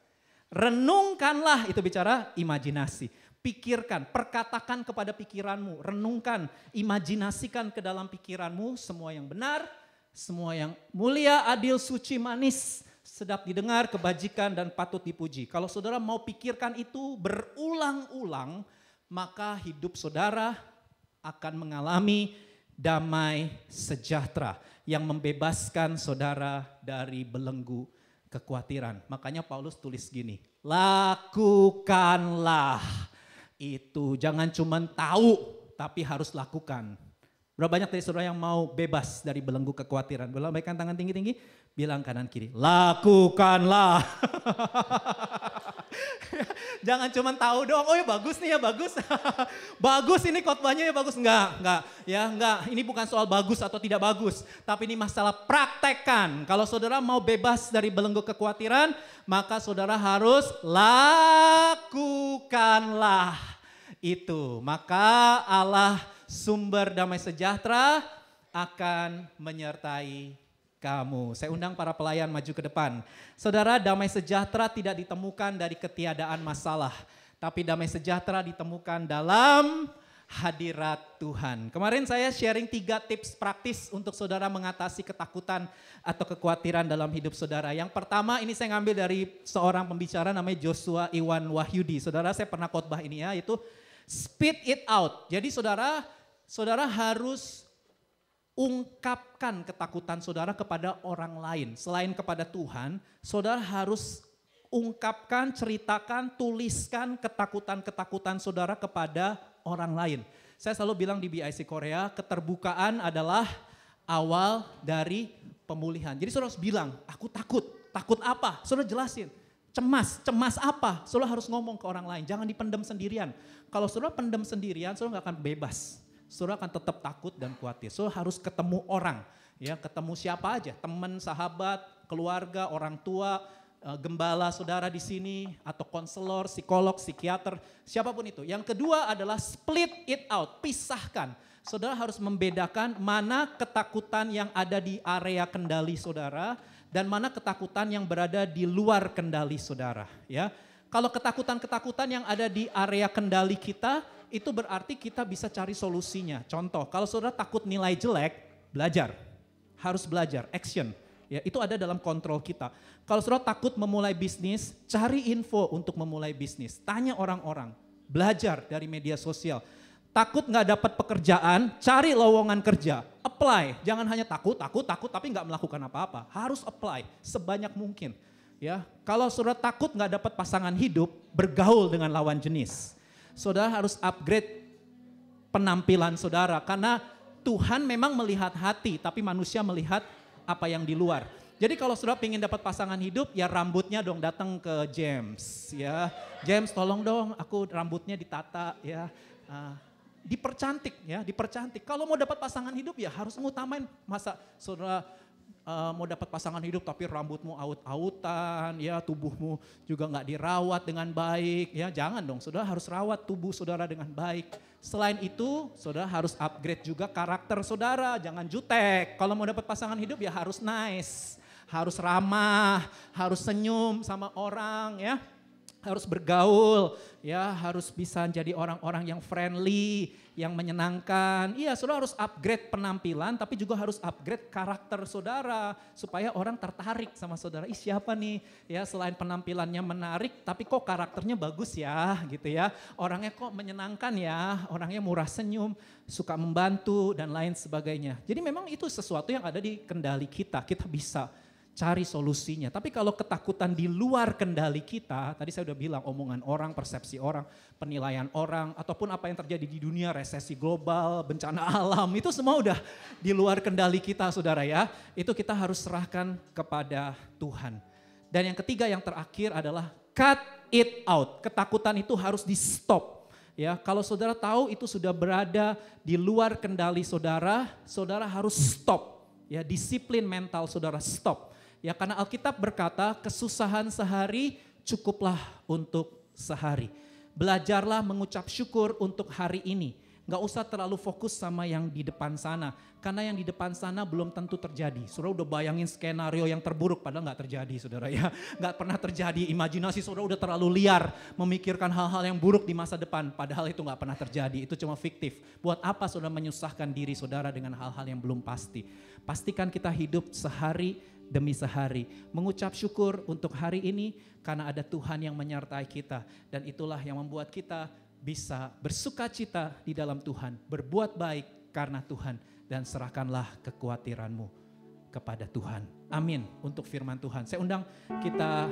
A: Renungkanlah, itu bicara imajinasi. Pikirkan, perkatakan kepada pikiranmu, renungkan, imajinasikan ke dalam pikiranmu semua yang benar, semua yang mulia, adil, suci, manis, sedap didengar, kebajikan dan patut dipuji. Kalau saudara mau pikirkan itu berulang-ulang, maka hidup saudara akan mengalami damai sejahtera yang membebaskan saudara dari belenggu kekhawatiran. Makanya Paulus tulis gini, lakukanlah itu. Jangan cuma tahu, tapi harus lakukan. Berapa banyak dari saudara yang mau bebas dari belenggu kekhawatiran? Boleh lambaikan tangan tinggi-tinggi, bilang kanan kiri, lakukanlah. Jangan cuma tahu doang, oh ya bagus nih ya, bagus. Bagus ini khotbahnya ya, bagus. Enggak. Ini bukan soal bagus atau tidak bagus. Tapi ini masalah praktekkan. Kalau saudara mau bebas dari belenggu kekhawatiran, maka saudara harus lakukanlah itu. Maka Allah sumber damai sejahtera akan menyertai kamu. Saya undang para pelayan maju ke depan. Saudara, damai sejahtera tidak ditemukan dari ketiadaan masalah, tapi damai sejahtera ditemukan dalam hadirat Tuhan. Kemarin saya sharing 3 tips praktis untuk saudara mengatasi ketakutan atau kekhawatiran dalam hidup saudara. Yang pertama, ini saya ngambil dari seorang pembicara namanya Joshua Iwan Wahyudi. Saudara, saya pernah khotbah ini ya, itu spit it out. Jadi saudara harus ungkapkan ketakutan saudara kepada orang lain. Selain kepada Tuhan, saudara harus ungkapkan, ceritakan, tuliskan ketakutan-ketakutan saudara kepada orang lain. Saya selalu bilang di BIC Korea, keterbukaan adalah awal dari pemulihan. Jadi saudara harus bilang, aku takut. Takut apa? Saudara jelasin. Cemas apa? Saudara harus ngomong ke orang lain, jangan dipendam sendirian. Kalau saudara pendam sendirian, saudara gak akan bebas. Saudara akan tetap takut dan khawatir. Saudara harus ketemu orang, ya, ketemu siapa aja, teman, sahabat, keluarga, orang tua, gembala saudara di sini, atau konselor, psikolog, psikiater, siapapun itu. Yang kedua adalah split it out, pisahkan. Saudara harus membedakan mana ketakutan yang ada di area kendali saudara dan mana ketakutan yang berada di luar kendali saudara, ya. Kalau ketakutan-ketakutan yang ada di area kendali kita, itu berarti kita bisa cari solusinya. Contoh, kalau saudara takut nilai jelek, belajar. Harus belajar, action. Ya, itu ada dalam kontrol kita. Kalau saudara takut memulai bisnis, cari info untuk memulai bisnis. Tanya orang-orang, belajar dari media sosial. Takut gak dapat pekerjaan, cari lowongan kerja. Apply, jangan hanya takut tapi gak melakukan apa-apa. Harus apply sebanyak mungkin. Ya, kalau saudara takut gak dapat pasangan hidup, bergaul dengan lawan jenis. Saudara harus upgrade penampilan saudara, karena Tuhan memang melihat hati, tapi manusia melihat apa yang di luar. Jadi kalau saudara ingin dapat pasangan hidup, ya rambutnya dong datang ke James, ya. James tolong dong, aku rambutnya ditata, ya. Dipercantik, ya, dipercantik. Kalau mau dapat pasangan hidup, ya harus ngutamain masa saudara mau dapat pasangan hidup tapi rambutmu aut-autan, ya tubuhmu juga nggak dirawat dengan baik, ya jangan dong, saudara harus rawat tubuh saudara dengan baik. Selain itu, saudara harus upgrade juga karakter saudara, jangan jutek. Kalau mau dapat pasangan hidup ya harus nice, harus ramah, harus senyum sama orang ya. Harus bergaul, ya harus bisa jadi orang-orang yang friendly, yang menyenangkan. Iya, saudara harus upgrade penampilan, tapi juga harus upgrade karakter saudara supaya orang tertarik sama saudara. Ih siapa nih, ya selain penampilannya menarik, tapi kok karakternya bagus ya, gitu ya. Orangnya kok menyenangkan ya, orangnya murah senyum, suka membantu dan lain sebagainya. Jadi memang itu sesuatu yang ada di kendali kita bisa cari solusinya. Tapi kalau ketakutan di luar kendali kita, tadi saya udah bilang omongan orang, persepsi orang, penilaian orang, ataupun apa yang terjadi di dunia, resesi global, bencana alam, itu semua udah di luar kendali kita saudara ya. Itu kita harus serahkan kepada Tuhan. Dan yang ketiga yang terakhir adalah cut it out. Ketakutan itu harus di stop. Ya, kalau saudara tahu itu sudah berada di luar kendali saudara, saudara harus stop. Ya, disiplin mental saudara stop. Ya karena Alkitab berkata kesusahan sehari cukuplah untuk sehari. Belajarlah mengucap syukur untuk hari ini. Gak usah terlalu fokus sama yang di depan sana. Karena yang di depan sana belum tentu terjadi. Saudara udah bayangin skenario yang terburuk padahal gak terjadi saudara ya. Gak pernah terjadi, imajinasi saudara udah terlalu liar. Memikirkan hal-hal yang buruk di masa depan. Padahal itu gak pernah terjadi, itu cuma fiktif. Buat apa saudara menyusahkan diri saudara dengan hal-hal yang belum pasti. Pastikan kita hidup sehari demi sehari. Mengucap syukur untuk hari ini karena ada Tuhan yang menyertai kita. Dan itulah yang membuat kita bisa bersuka cita di dalam Tuhan. Berbuat baik karena Tuhan. Dan serahkanlah kekhawatiranmu kepada Tuhan. Amin untuk firman Tuhan. Saya undang kita